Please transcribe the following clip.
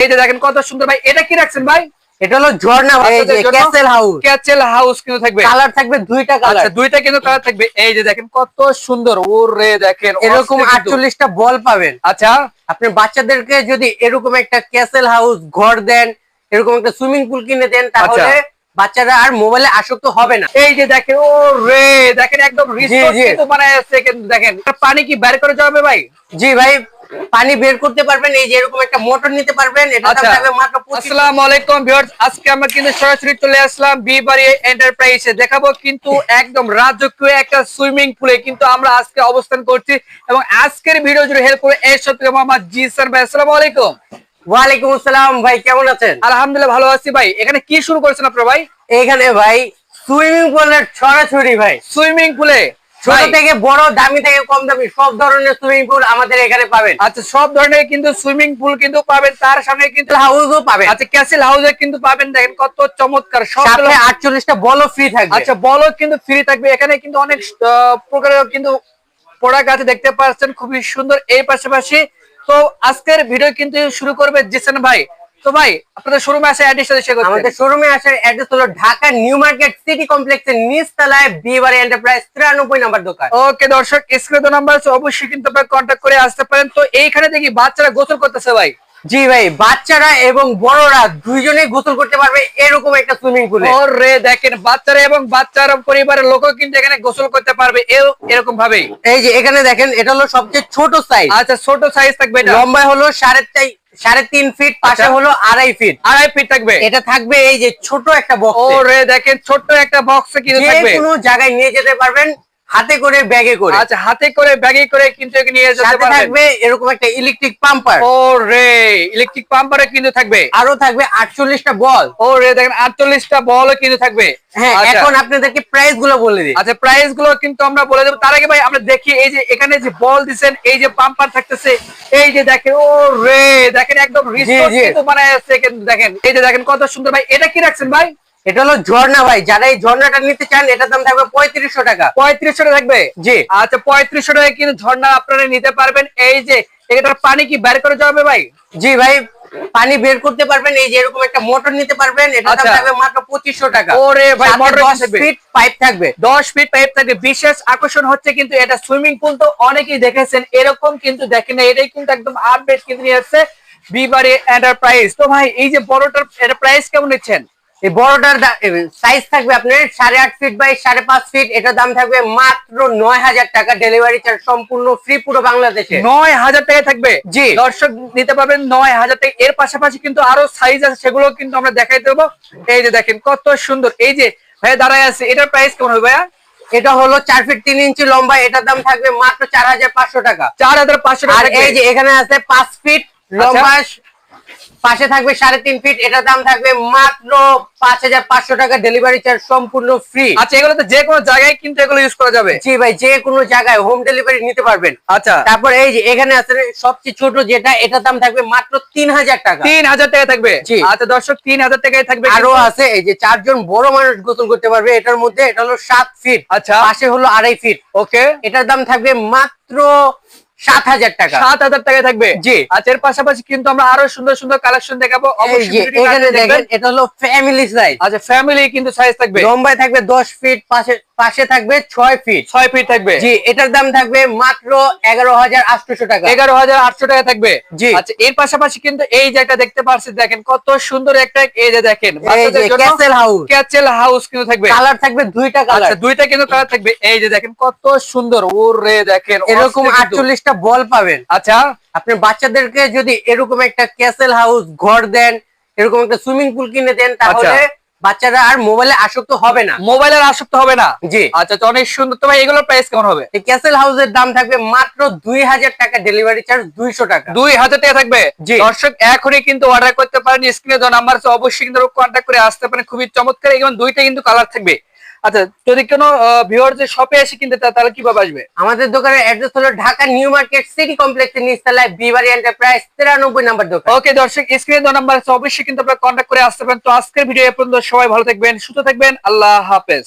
এই যে দেখেন কত সুন্দর ভাই, এটা কি রাখছেন ভাই? এটা হলো ঝর্ণা ভাই, এই যে ক্যাসেল হাউস। ক্যাসেল হাউস কিন্তু থাকবে, কালার থাকবে দুইটা কালার। আচ্ছা দুইটা কিন্তু কালার থাকবে। এই যে দেখেন কত সুন্দর, ওরে দেখেন এরকম 48টা বল পাবেন। আচ্ছা আপনি বাচ্চাদেরকে যদি এরকম একটা ক্যাসেল হাউস ঘর দেন, এরকম একটা সুইমিং পুল কিনে দেন, তাহলে বাচ্চারা আর মোবাইলে আসক্ত হবে না। এই যে দেখেন ওরে দেখেন একদম রিসোর্স কিন্তু বানাইছে, কিন্তু দেখেন পানি কি বের করে যাবে ভাই? জি ভাই, পানি বের করতে পারবেন। এই যে এরকম একটা মোটর নিতে পারবেন। এটা দাম থাকবে মাত্র 25। আসসালামু আলাইকুম ভিউয়ার্স, আজকে আমরা কিন্তু সরাসরি চলে আসলাম বিবাড়ি এন্টারপ্রাইজে। দেখাবো কিন্তু একদম রাজকীয় একটা সুইমিং পুলে কিন্তু আমরা আজকে অবস্থান করছি, এবং আজকের ভিডিও জুড়ে হেল্প করে এর সাথে মোহাম্মদ জিসান ভাই। আসসালামু আলাইকুম। ওয়ালাইকুম আসসালাম ভাই, কেমন আছেন? আলহামদুলিল্লাহ ভালো আছি ভাই। এখানে কি শুরু করেছেন আপনারা ভাই? এখানে ভাই সুইমিং পুলের ছড়াছড়ি ভাই। সুইমিং পুলে ছোট থেকে বড়, দামি থেকে কম দামি সব ধরনের সুইমিং পুল আমাদের এখানে পাবেন। আচ্ছা সব ধরনের কিন্তু সুইমিং পুল কিন্তু পাবেন, তার সামনে কিন্তু হাউসও পাবেন। আচ্ছা ক্যাসেল হাউসে কিন্তু পাবেন। দেখেন কত চমৎকার, সাথে 48টা বলও ফ্রি থাকবে। আচ্ছা বলও কিন্তু ফ্রি থাকবে। এখানে কিন্তু অনেক প্রকারের কিন্তু প্রোডাক্ট আছে, দেখতে পাচ্ছেন খুবই সুন্দর। এই পাশাপাশি তো আজকের ভিডিও কিন্তু শুরু করবে জিসান ভাই। তো ভাই আপনাদের শোরুমে আসে অ্যাড্রেসটা শেয়ার করুন। আমাদের শোরুমে আসার অ্যাড্রেস হলো ঢাকা নিউ মার্কেট সিটি কমপ্লেক্সের নিচতলায় বিবাড়ি এন্টারপ্রাইজ 93 নম্বর দোকান। ওকে দর্শক, স্ক্রিনে দেওয়া নাম্বার আছে, অবশ্যই কিন্তু আপনারা কন্টাক্ট করে আসতে পারেন। তো এইখানে দেখি বাচ্চারা গোসল করতেছে ভাই। জি ভাই, বাচ্চারা এবং বড়রা দুইজনেই গোসল করতে পারবে এরকম একটা সুইমিং পুলে। ওরে দেখেন বাচ্চারা এবং বাচ্চার পরিবারের লোকও কিন্তু এখানে গোসল করতে পারবে এরকম ভাবে। এই যে এখানে দেখেন, এটা হলো সবচেয়ে ছোট সাইজ। আচ্ছা ছোট সাইজ থাকবে, এটা লম্বা হলো 3.5 ফিট, পাশে হলো 2.5 ফিট। 2.5 ফিট থাকবে। এটা থাকবে এই যে ছোট একটা বক্স। ওরে দেখেন ছোট্ট একটা বক্সে কিন্তু থাকবে, যে কোনো জায়গায় নিয়ে যেতে পারবেন, হাতে করে ব্যাগে করে। আচ্ছা হাতে করে ব্যাগে করে কিন্তু নিয়ে যেতে সাথে পারবেন। থাকবে এরকম একটা ইলেকট্রিক পাম্পার। ওরে ইলেকট্রিক পাম্পারে কিন্তু থাকবে। আরো থাকবে 48টা বল। ওরে দেখেন 48টা বলও কিন্তু থাকবে। হ্যাঁ, এখন আপনাদেরকে প্রাইস গুলো বলে দিই। আচ্ছা প্রাইস গুলো কিন্তু আমরা বলে দেব। তার আগে ভাই আমরা দেখি এই যে এখানে যে বল দিবেন, এই যে পাম্পার থাকতেছে, এই যে দেখেন ওরে দেখেন একদম রিসোর্স কিন্তু বানাইছে, কিন্তু দেখেন এই যে দেখেন কত সুন্দর ভাই। এটা কি রাখছেন ভাই? এটা হলো ঝর্ণা ভাই। যারা এই ঝর্ণাটা নিতে চান, এটার দাম থাকবে 3500 টাকা। 3500 টাকা থাকবে। জি আচ্ছা 3500 টাকায় কিন্তু ঝর্ণা আপনারা নিতে পারবেন। এই যে এটার পানি কি বের করে যাবে ভাই? জি ভাই, পানি বের করতে পারবেন। এই যে এরকম একটা মোটর নিতে পারবেন। এটার দাম থাকবে মাত্র 2500 টাকা। ওরে ভাই মোটর 10 ফিট পাইপ থাকবে। 10 ফিট পাইপ থাকবে। বিশেষ আকর্ষণ হচ্ছে কিন্তু এটা সুইমিং পুল তো অনেকেই দেখেছেন, এরকম কিন্তু দেখেন না। এটাই কিন্তু একদম আপডেট কিন্তু নিয়ে আসছে বিবাড়ি এন্টারপ্রাইজ। তো ভাই এই যে বড়টার এর প্রাইস কেমন নিচ্ছেন? এই বড়টার সাইজ থাকবে আপনার 8.5 ফিট বাই 5.5 ফিট। এটার দাম থাকবে মাত্র 9000 টাকা। ডেলিভারি চার্জ সম্পূর্ণ ফ্রি পুরো বাংলাদেশে। 9000 টাকা থাকবে। জি দর্শক নিতে পারবেন 9000 টাকা। এর পাশাপাশি কিন্তু আরো সাইজ আছে, সেগুলো কিন্তু আমরা দেখাই দেবো। এই যে দেখেন কত সুন্দর। এই যে ভাই দাঁড়ায় আছে, এটার প্রাইস কেমন হবে ভাইয়া? এটা হলো 4 ফিট 3 ইঞ্চি লম্বা। এটার দাম থাকবে মাত্র 4500 টাকা। 4500 টাকা। আর এই যে এখানে আছে 5 ফিট লম্বা, পাশে থাকবে 3.5 ফিট। এটার দাম থাকবে মাত্র 5500 টাকা। ডেলিভারি চার্জ সম্পূর্ণ ফ্রি। আচ্ছা এগুলোতে যে কোনো জায়গায় কিন্তু এগুলো ইউজ করা যাবে। জি ভাই, যে কোনো জায়গায় হোম ডেলিভারি নিতে পারবেন। আচ্ছা তারপর এই যে এখানে আছে সবচেয়ে ছোট যেটা, এটার দাম থাকবে মাত্র 3000 টাকা। 3000 টাকা থাকবে। জি আচ্ছা দর্শক 3000 টাকায় থাকবে। আরো আছে এই যে 4 জন বড় মানুষ গোসল করতে পারবে এটার মধ্যে। এটা হলো 7 ফিট, আচ্ছা পাশে হলো 2.5 ফিট। ওকে, এটার দাম থাকবে মাত্র 7000 টাকা। 7000 টাকায় থাকবে। জি আচ্ছা এর পাশাপাশি কিন্তু আমরা আরো সুন্দর সুন্দর কালেকশন দেখাবো, অবশ্যই ভিডিওটি এখানে দেখবেন। দেখেন, এটা হলো ফ্যামিলি সাইজ। আচ্ছা ফ্যামিলি কিন্তু সাইজ থাকবে। লম্বায় থাকবে 10 ফিট, পাশে থাকবে 6 ফিট। 6 ফিট থাকবে। জি এটার দাম থাকবে মাত্র 11800 টাকা। 11800 টাকা থাকবে। জি আচ্ছা এর পাশাপাশি কিন্তু এই যে একটা দেখতে পাচ্ছেন, দেখেন কত সুন্দর একটা, এই যে দেখেন বাচ্চাদের জন্য ক্যাসেল হাউস। ক্যাসেল হাউস কিন্তু থাকবে। কালার থাকবে দুইটা কালার। আচ্ছা দুইটা কিন্তু কালার থাকবে। এই যে দেখেন কত সুন্দর, ওরে দেখেন এরকম 48টা বল পাবেন। আচ্ছা আপনি বাচ্চাদেরকে যদি এরকম একটা ক্যাসেল হাউস ঘর দেন, এরকম একটা সুইমিং পুল কিনে দেন, তাহলে বাচ্চারা আর মোবাইলে আসক্ত হবে না। মোবাইলের আসক্ত হবে না। জি আচ্ছা তো অনেক সুন্দর। তো ভাই এগুলোর প্রাইস কেমন হবে? এই ক্যাসেল হাউসের দাম থাকবে মাত্র 2000 টাকা। ডেলিভারি চার্জ 200 টাকা। 2000 টাকা থাকবে। জি দর্শক এখনই কিন্তু অর্ডার করতে পারেন। স্ক্রিনে দেওয়া নাম্বার আছে, অবশ্যই কিন্তু কন্ট্যাক্ট করে আসতে পারেন। খুবই চমৎকার, এবং দুইটা কিন্তু কালার থাকবে। আচ্ছা যদি কোনো ভিউয়ার যে শপে এসে কিনতে চায় তাহলে কিভাবে আসবে? আমাদের দোকানের অ্যাড্রেস হলো ঢাকা নিউ মার্কেট সিটি কমপ্লেক্সের নিচতলায় বিবাড়ি এন্টারপ্রাইজ 93 নম্বর দোকান। ওকে দর্শক, স্ক্রিনে দেওয়া নাম্বার আছে, অবশ্যই কিন্তু আপনারা কন্ট্যাক্ট করে আসতে পারেন। তো আজকের ভিডিও এ পর্যন্ত। সবাই ভালো থাকবেন, সুস্থ থাকবেন। আল্লাহ হাফেজ।